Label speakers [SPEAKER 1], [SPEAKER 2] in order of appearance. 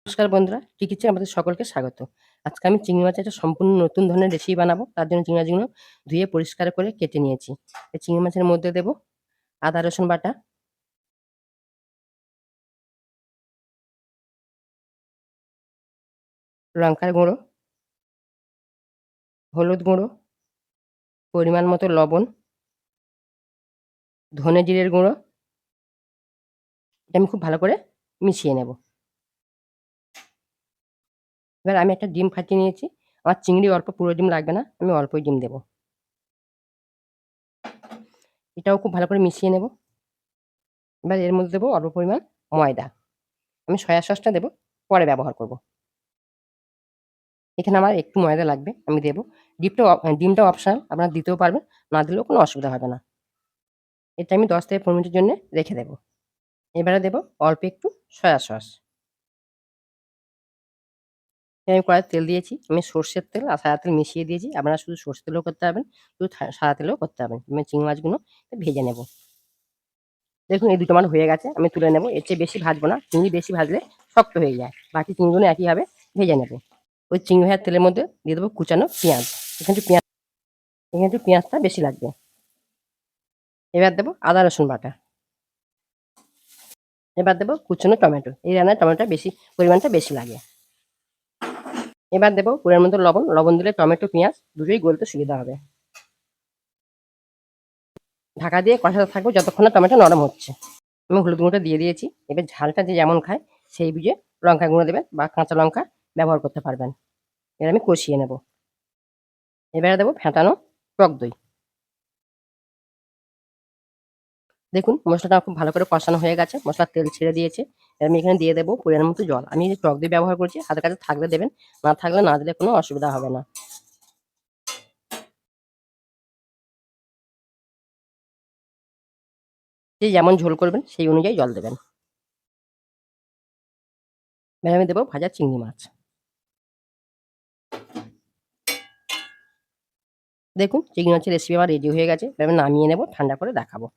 [SPEAKER 1] নমস্কার বন্ধুরা, টিকিচে আমাদের সকলকে স্বাগত। আজকে আমি চিংড়ি মাছের একটা সম্পূর্ণ নতুন ধরনের রেসিপি বানাবো। তার জন্য চিংড়ি মাছগুলো ধুয়ে পরিষ্কার করে কেটে নিয়েছি। এই চিংড়ি মাছের মধ্যে দেব আদা রসুন বাটা, লঙ্কার গুঁড়ো, হলুদ গুঁড়ো, পরিমাণ মতো লবণ, ধনে জিরের গুঁড়ো। এটা আমি খুব ভালো করে মিশিয়ে নেব। এবার আমি একটা ডিম ফাটিয়ে নিয়েছি। আমার চিংড়ি অল্প, পুরো ডিম লাগবে না, আমি অল্পই ডিম দেব। এটাও খুব ভালো করে মিশিয়ে নেব। এবার এর মধ্যে দেবো অল্প পরিমাণ ময়দা। আমি সয়া সসটা দেবো, পরে ব্যবহার করব। এখানে আমার একটু ময়দা লাগবে, আমি দেবো। ডিমটা অপশনাল, আপনারা দিতেও পারবেন, না দিলেও কোনো অসুবিধা হবে না। এটা আমি ১০ থেকে ১৫ মিনিটের জন্য রেখে দেবো। এবারে দেবো অল্প একটু সয়া সস। আমি কড়াইতে তেল দিয়েছি, আমি সর্ষের তেল আর সাদা তেল মিশিয়ে দিয়েছি। আপনারা শুধু সর্ষের তেলেও করতে পারবেন, শুধু সাদা তেলেও করতে পারবেন। আমি চিংড়ি মাছগুলো ভেজে নেব। দেখুন এই দুটো আমার হয়ে গেছে, আমি তুলে নেব। এর চেয়ে বেশি ভাজবো না, চিংড়ি বেশি ভাজলে শক্ত হয়ে যায়। বাকি চিংড়িগুলো একইভাবে ভেজে নেব। ওই চিংড়ি ভাজার তেলের মধ্যে দিয়ে দেবো কুচানো পেঁয়াজ। এখানে একটু পেঁয়াজটা বেশি লাগবে। এবার দেবো আদা রসুন বাটা। এবার দেবো কুচনো টমেটো। এই রান্নায় টমেটোটা বেশি, পরিমাণটা বেশি লাগে। এবার দেবো পরিমাণ মতো লবণ। লবণ দিলে টমেটো, পেঁয়াজ দুটোই গলতে সুবিধা হবে। ঢাকা দিয়ে কষাতে থাকবো যতক্ষণ না টমেটো নরম হচ্ছে। আমি হলুদ গুঁড়োটা দিয়ে দিয়েছি। এবার ঝালটা যে যেমন খায় সেই বুঝে লঙ্কা গুঁড়ো দেবেন বা কাঁচা লঙ্কা ব্যবহার করতে পারবেন। এবার আমি কষিয়ে নেব। এবারে দেবো ফেটানো টক দই। দেখুন মশলাটা খুব ভালো করে কষানো হয়ে গেছে, মশলার তেল ছেড়ে দিয়েছে। এবার আমি এখানে দিয়ে দেবো পরিমাণ মতো জল। আমি যে টক দই ব্যবহার করছি, হাতের কাছে থাকলে দেবেন, না থাকলে না দিলে কোনো অসুবিধা হবে না। যে যেমন ঝোল করবেন সেই অনুযায়ী জল দেবেন। এবার আমি দেবো ভাজা চিংড়ি মাছ। দেখুন চিংড়ি মাছের রেসিপি আমার রেডি হয়ে গেছে। এবার আমি নামিয়ে নেব, ঠান্ডা করে দেখাবো।